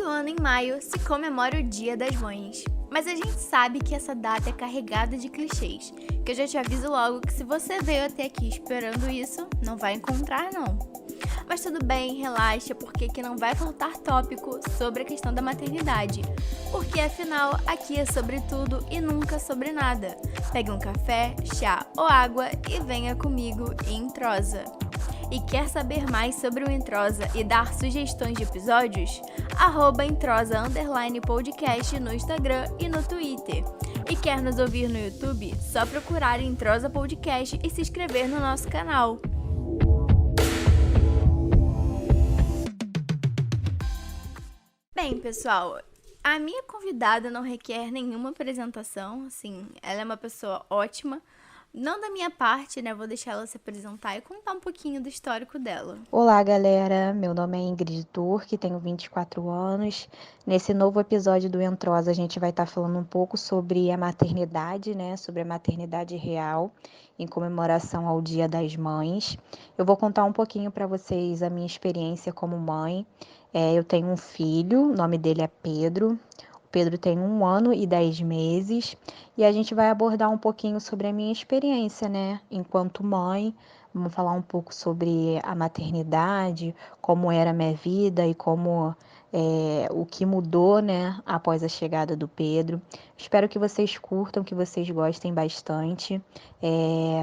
Todo ano em maio se comemora o Dia das Mães. Mas a gente sabe que essa data é carregada de clichês, que eu já te aviso logo que se você veio até aqui esperando isso, não vai encontrar não. Mas tudo bem, relaxa, porque aqui não vai faltar tópico sobre a questão da maternidade. Porque afinal, aqui é sobre tudo e nunca sobre nada. Pegue um café, chá ou água e venha comigo em Entrosa. E quer saber mais sobre o Entrosa e dar sugestões de episódios? @Entrosa_podcast no Instagram e no Twitter. E quer nos ouvir no YouTube? Só procurar Entrosa Podcast e se inscrever no nosso canal. Bem, pessoal, a minha convidada não requer nenhuma apresentação, assim, ela é uma pessoa ótima. Não da minha parte, né? Vou deixar ela se apresentar e contar um pouquinho do histórico dela. Olá, galera. Meu nome é Ingrid Turque, tenho 24 anos. Nesse novo episódio do Entrosa, a gente vai estar falando um pouco sobre a maternidade, né? Sobre a maternidade real, em comemoração ao Dia das Mães. Eu vou contar um pouquinho para vocês a minha experiência como mãe. Eu tenho um filho, o nome dele é Pedro. O Pedro tem 1 ano e 10 meses. E a gente vai abordar um pouquinho sobre a minha experiência, né? Enquanto mãe. Vamos falar um pouco sobre a maternidade, como era a minha vida e como o que mudou, né, após a chegada do Pedro. Espero que vocês curtam, que vocês gostem bastante.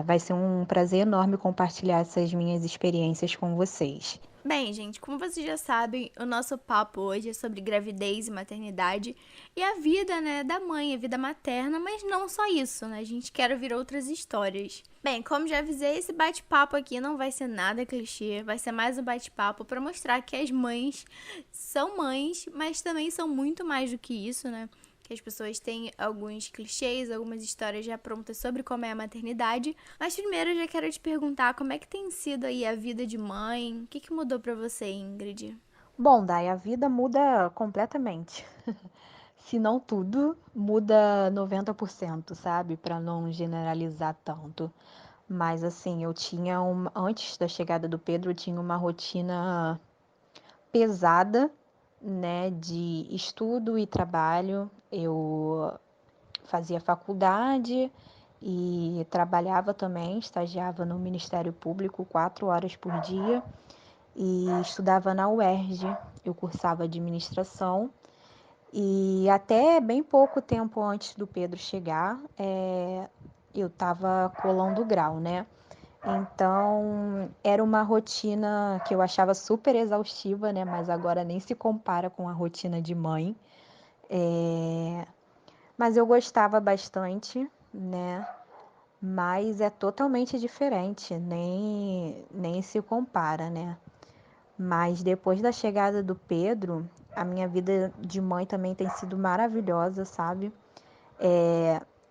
Vai ser um prazer enorme compartilhar essas minhas experiências com vocês. Bem, gente, como vocês já sabem, o nosso papo hoje é sobre gravidez e maternidade e a vida, né, da mãe, a vida materna, mas não só isso, né? A gente quer ouvir outras histórias. Bem, como já avisei, esse bate-papo aqui não vai ser nada clichê, vai ser mais um bate-papo para mostrar que as mães são mães, mas também são muito mais do que isso, né? Que as pessoas têm alguns clichês, algumas histórias já prontas sobre como é a maternidade. Mas primeiro eu já quero te perguntar como é que tem sido aí a vida de mãe? O que mudou pra você, Ingrid? Bom, Dai, a vida muda completamente. Se não tudo, muda 90%, sabe? Para não generalizar tanto. Mas assim, antes da chegada do Pedro, eu tinha uma rotina pesada, né, de estudo e trabalho. Eu fazia faculdade e trabalhava também, estagiava no Ministério Público 4 horas por dia e estudava na UERJ. Eu cursava administração e até bem pouco tempo antes do Pedro chegar, eu estava colando grau, né? Então, era uma rotina que eu achava super exaustiva, né? Mas agora nem se compara com a rotina de mãe. Mas eu gostava bastante, né? Mas é totalmente diferente, nem se compara, né? Mas depois da chegada do Pedro, a minha vida de mãe também tem sido maravilhosa, sabe?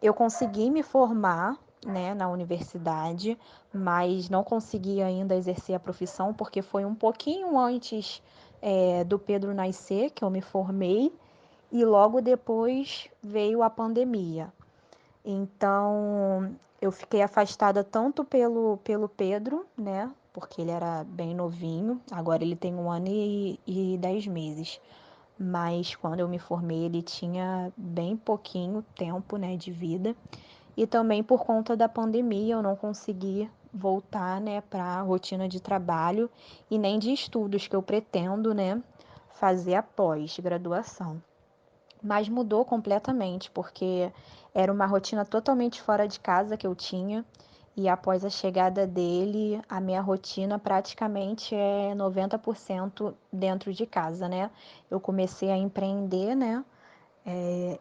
Eu consegui me formar, né, na universidade, mas não consegui ainda exercer a profissão porque foi um pouquinho antes do Pedro nascer que eu me formei e logo depois veio a pandemia. Então eu fiquei afastada tanto pelo Pedro, né, porque ele era bem novinho, agora ele tem 1 ano e 10 meses. Mas quando eu me formei, ele tinha bem pouquinho tempo, né, de vida. E também por conta da pandemia, eu não consegui voltar, né, para a rotina de trabalho e nem de estudos que eu pretendo, né, fazer após graduação. Mas mudou completamente, porque era uma rotina totalmente fora de casa que eu tinha. E após a chegada dele, a minha rotina praticamente é 90% dentro de casa, né? Eu comecei a empreender, né?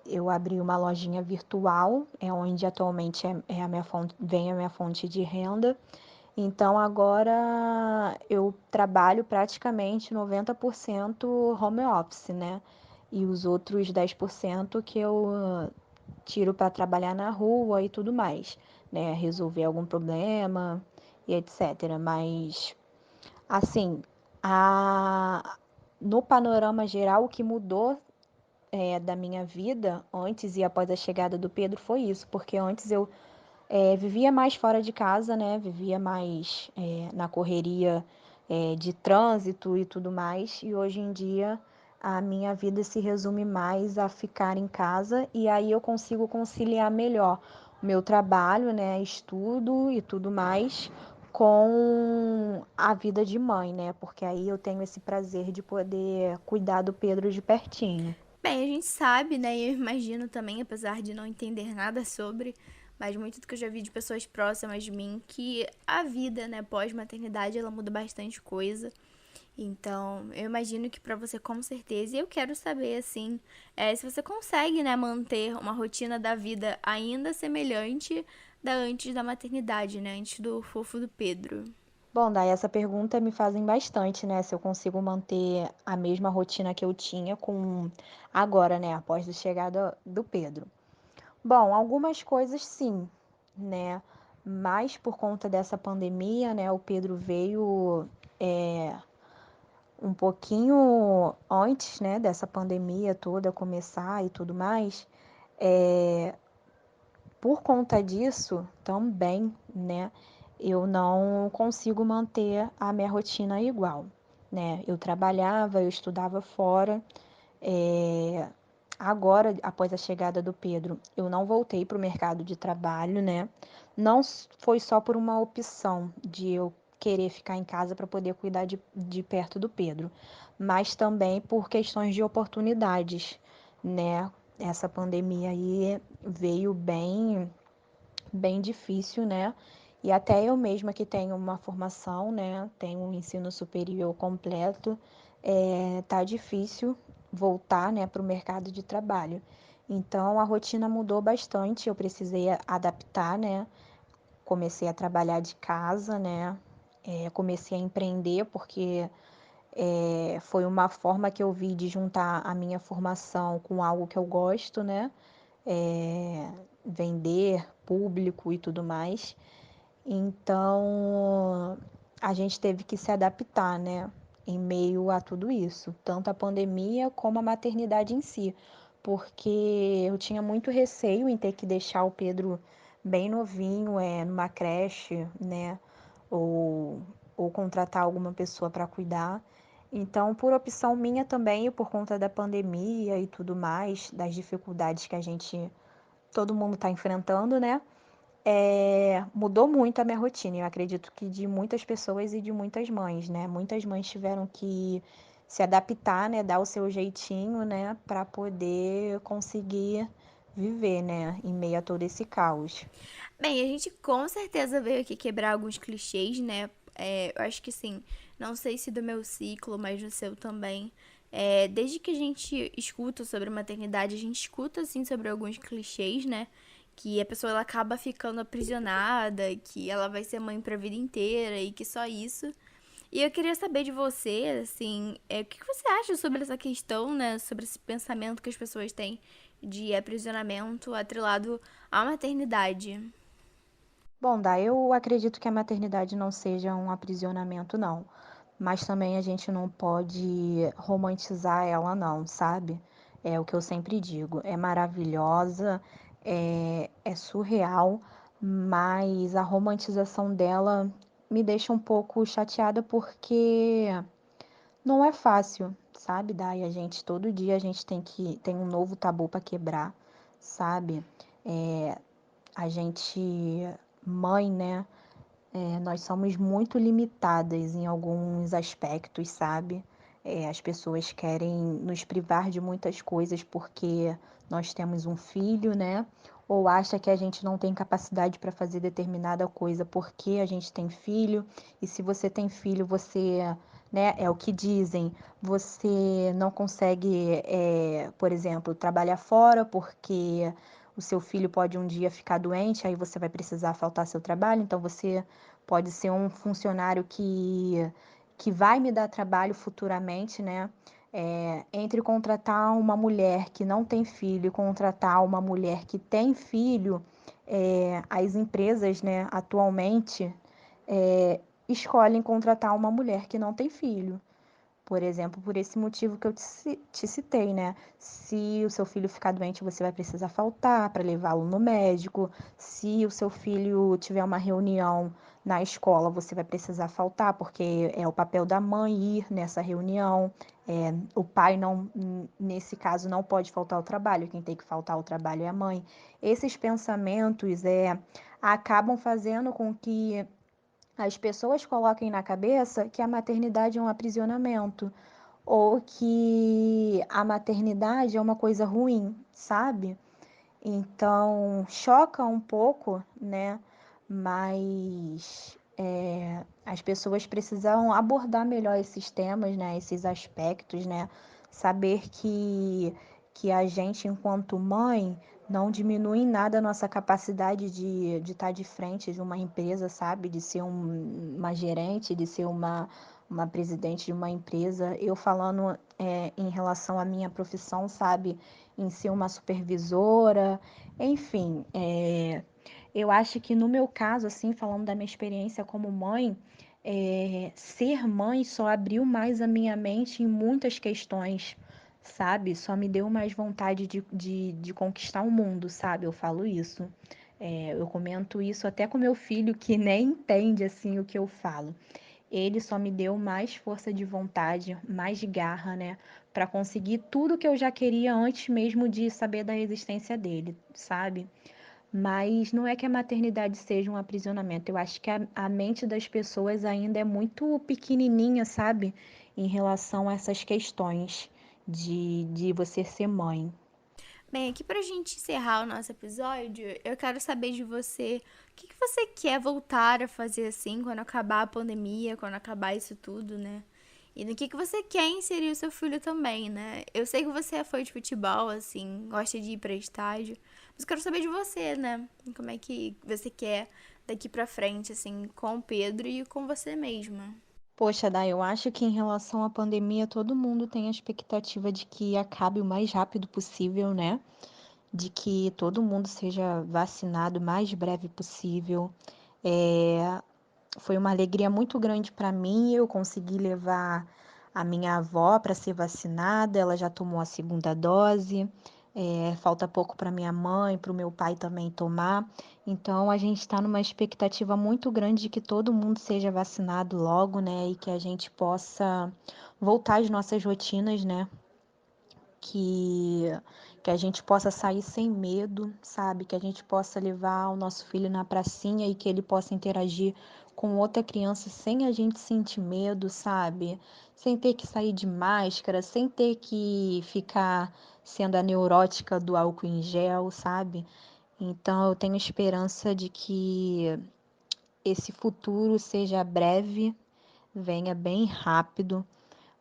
Eu abri uma lojinha virtual, é onde atualmente é a minha fonte, vem a minha fonte de renda. Então agora eu trabalho praticamente 90% home office, né? E os outros 10% que eu tiro para trabalhar na rua e tudo mais, né? Resolver algum problema e etc. Mas, assim, a... no panorama geral, o que mudou da minha vida antes e após a chegada do Pedro foi isso, porque antes eu vivia mais fora de casa, né? Vivia mais na correria de trânsito e tudo mais, e hoje em dia a minha vida se resume mais a ficar em casa e aí eu consigo conciliar melhor o meu trabalho, né, estudo e tudo mais, com a vida de mãe, né? Porque aí eu tenho esse prazer de poder cuidar do Pedro de pertinho. Bem, a gente sabe, né? E eu imagino também, apesar de não entender nada sobre, mas muito do que eu já vi de pessoas próximas de mim, que a vida, né, pós-maternidade, ela muda bastante coisa. Então, eu imagino que pra você, com certeza, e eu quero saber, assim, se você consegue, né, manter uma rotina da vida ainda semelhante da antes da maternidade, né, antes do fofo do Pedro. Bom, daí essa pergunta me fazem bastante, né? Se eu consigo manter a mesma rotina que eu tinha com agora, né? Após a chegada do Pedro. Bom, algumas coisas sim, né? Mas por conta dessa pandemia, né? O Pedro veio um pouquinho antes, né? Dessa pandemia toda começar e tudo mais. Por conta disso, também, né? Eu não consigo manter a minha rotina igual, né? Eu trabalhava, eu estudava fora. É, Agora, após a chegada do Pedro, eu não voltei para o mercado de trabalho, né? Não foi só por uma opção de eu querer ficar em casa para poder cuidar de perto do Pedro, mas também por questões de oportunidades, né? Essa pandemia aí veio bem difícil, né? E até eu mesma que tenho uma formação, né? Tenho um ensino superior completo, tá difícil voltar, né, para o mercado de trabalho. Então a rotina mudou bastante, eu precisei adaptar, né? Comecei a trabalhar de casa, né? Comecei a empreender porque foi uma forma que eu vi de juntar a minha formação com algo que eu gosto, né? É, Vender público e tudo mais. Então, a gente teve que se adaptar, né, em meio a tudo isso, tanto a pandemia como a maternidade em si, porque eu tinha muito receio em ter que deixar o Pedro bem novinho, numa creche, né, ou, ou contratar alguma pessoa para cuidar. Então, por opção minha também, e por conta da pandemia e tudo mais, das dificuldades que todo mundo está enfrentando, né? Mudou muito a minha rotina. Eu acredito que de muitas pessoas e de muitas mães, né? Muitas mães tiveram que se adaptar, né? Dar o seu jeitinho, né? Para poder conseguir viver, né? Em meio a todo esse caos. Bem, a gente com certeza veio aqui quebrar alguns clichês, né? Eu acho que sim, não sei se do meu ciclo, mas do seu também. Desde que a gente escuta sobre maternidade, a gente escuta assim sobre alguns clichês, né? Que a pessoa ela acaba ficando aprisionada, que ela vai ser mãe pra vida inteira e que só isso. E eu queria saber de você, assim, o que que você acha sobre essa questão, né? Sobre esse pensamento que as pessoas têm de aprisionamento atrelado à maternidade. Bom, daí eu acredito que a maternidade não seja um aprisionamento, não. Mas também a gente não pode romantizar ela, não, sabe? É o que eu sempre digo. É maravilhosa, é surreal, mas a romantização dela me deixa um pouco chateada porque não é fácil, sabe? Daí todo dia a gente tem um novo tabu para quebrar, sabe? A gente, mãe, né? Nós somos muito limitadas em alguns aspectos, sabe? As pessoas querem nos privar de muitas coisas porque nós temos um filho, né? Ou acha que a gente não tem capacidade para fazer determinada coisa porque a gente tem filho. E se você tem filho, você, né? É o que dizem. Você não consegue, por exemplo, trabalhar fora porque o seu filho pode um dia ficar doente, aí você vai precisar faltar seu trabalho, então você pode ser um funcionário que vai me dar trabalho futuramente, né? Entre contratar uma mulher que não tem filho e contratar uma mulher que tem filho, as empresas, né, atualmente, escolhem contratar uma mulher que não tem filho. Por exemplo, por esse motivo que eu te citei, né? Se o seu filho ficar doente, você vai precisar faltar para levá-lo no médico. Se o seu filho tiver uma reunião Na escola você vai precisar faltar, porque é o papel da mãe ir nessa reunião. O pai não, nesse caso, não pode faltar ao trabalho, quem tem que faltar ao trabalho é a mãe. Esses pensamentos acabam fazendo com que as pessoas coloquem na cabeça que a maternidade é um aprisionamento ou que a maternidade é uma coisa ruim, sabe? Então, choca um pouco, né? Mas as pessoas precisam abordar melhor esses temas, né? Esses aspectos, né? Saber que a gente, enquanto mãe, não diminui em nada a nossa capacidade de estar de frente de uma empresa, sabe? De ser uma gerente, de ser uma presidente de uma empresa. Eu falando em relação à minha profissão, sabe? Em ser uma supervisora, enfim, eu acho que no meu caso, assim, falando da minha experiência como mãe, ser mãe só abriu mais a minha mente em muitas questões, sabe? Só me deu mais vontade de conquistar o mundo, sabe? Eu falo isso. Eu comento isso até com meu filho, que nem entende, assim, o que eu falo. Ele só me deu mais força de vontade, mais garra, né, para conseguir tudo que eu já queria antes mesmo de saber da existência dele, sabe? Mas não é que a maternidade seja um aprisionamento. Eu acho que a mente das pessoas ainda é muito pequenininha, sabe? Em relação a essas questões de você ser mãe. Bem, aqui pra gente encerrar o nosso episódio, eu quero saber de você o que você quer voltar a fazer assim quando acabar a pandemia, quando acabar isso tudo, né? E no que você quer inserir o seu filho também, né? Eu sei que você é fã de futebol, assim, gosta de ir pra estádio, mas eu quero saber de você, né? Como é que você quer daqui pra frente, assim, com o Pedro e com você mesma. Poxa, Dai, eu acho que em relação à pandemia, todo mundo tem a expectativa de que acabe o mais rápido possível, né? De que todo mundo seja vacinado o mais breve possível. É, Foi uma alegria muito grande para mim. Eu consegui levar a minha avó para ser vacinada, ela já tomou a segunda dose. Falta pouco para minha mãe, para o meu pai também tomar. Então a gente está numa expectativa muito grande de que todo mundo seja vacinado logo, né? E que a gente possa voltar às nossas rotinas, né? que, que a gente possa sair sem medo, sabe? Que a gente possa levar o nosso filho na pracinha e que ele possa interagir com outra criança sem a gente sentir medo, sabe? Sem ter que sair de máscara, sem ter que ficar sendo a neurótica do álcool em gel, sabe? Então eu tenho esperança de que esse futuro seja breve, venha bem rápido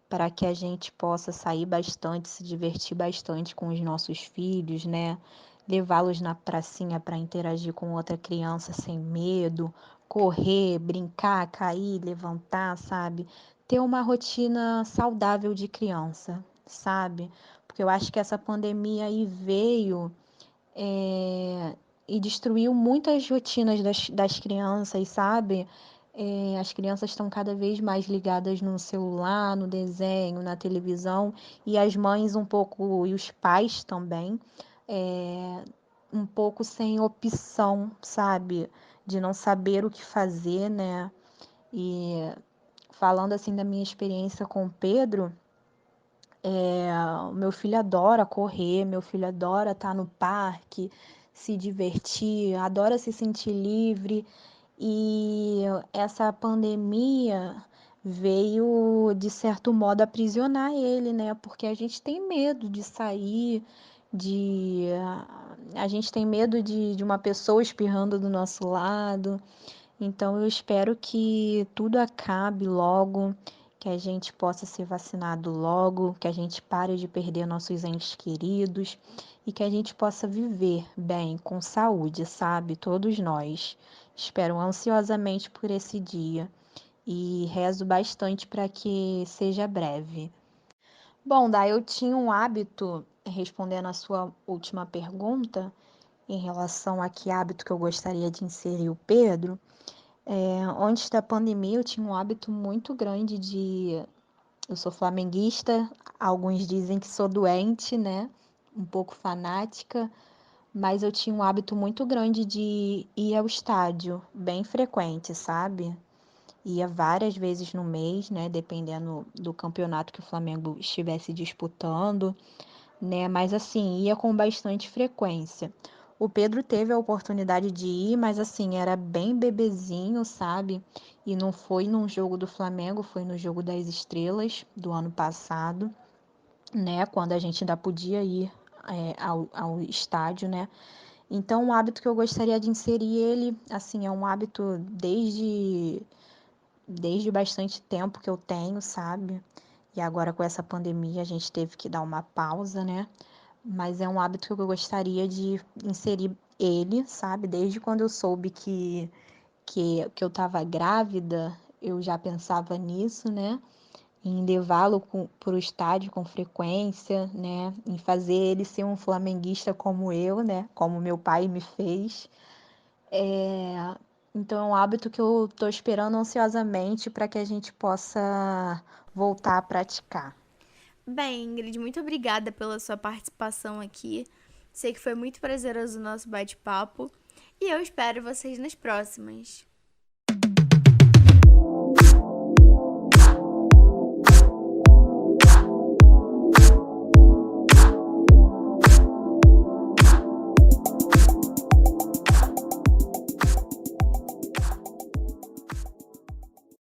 para que a gente possa sair bastante, se divertir bastante com os nossos filhos, né? Levá-los na pracinha para interagir com outra criança sem medo, correr, brincar, cair, levantar, sabe? Ter uma rotina saudável de criança, sabe? Porque eu acho que essa pandemia aí veio e destruiu muitas rotinas das crianças, sabe? As crianças estão cada vez mais ligadas no celular, no desenho, na televisão, e as mães um pouco, e os pais também, um pouco sem opção, sabe? De não saber o que fazer, né? E falando assim da minha experiência com o Pedro, o meu filho adora correr, meu filho adora estar no parque, se divertir, adora se sentir livre. E essa pandemia veio, de certo modo, aprisionar ele, né? Porque a gente tem medo de sair, de a gente tem medo de uma pessoa espirrando do nosso lado. Então eu espero que tudo acabe logo, que a gente possa ser vacinado logo, que a gente pare de perder nossos entes queridos e que a gente possa viver bem, com saúde, sabe? Todos nós. Espero ansiosamente por esse dia e rezo bastante para que seja breve. Bom, Dai, eu tinha um hábito, respondendo a sua última pergunta, em relação a que hábito que eu gostaria de inserir o Pedro. Antes da pandemia, eu tinha um hábito muito grande de. Eu sou flamenguista, alguns dizem que sou doente, né? Um pouco fanática, mas eu tinha um hábito muito grande de ir ao estádio, bem frequente, sabe? Ia várias vezes no mês, né? Dependendo do campeonato que o Flamengo estivesse disputando, né? Mas assim, ia com bastante frequência. O Pedro teve a oportunidade de ir, mas assim, era bem bebezinho, sabe? E não foi num jogo do Flamengo, foi no jogo das Estrelas do ano passado, né? Quando a gente ainda podia ir ao estádio, né? Então, um hábito que eu gostaria de inserir ele, assim, é um hábito desde bastante tempo que eu tenho, sabe? E agora com essa pandemia a gente teve que dar uma pausa, né? Mas é um hábito que eu gostaria de inserir ele, sabe? Desde quando eu soube que eu estava grávida, eu já pensava nisso, né? Em levá-lo para o estádio com frequência, né? Em fazer ele ser um flamenguista como eu, né? Como meu pai me fez. Então é um hábito que eu estou esperando ansiosamente para que a gente possa voltar a praticar. Bem, Ingrid, muito obrigada pela sua participação aqui. Sei que foi muito prazeroso o nosso bate-papo e eu espero vocês nas próximas.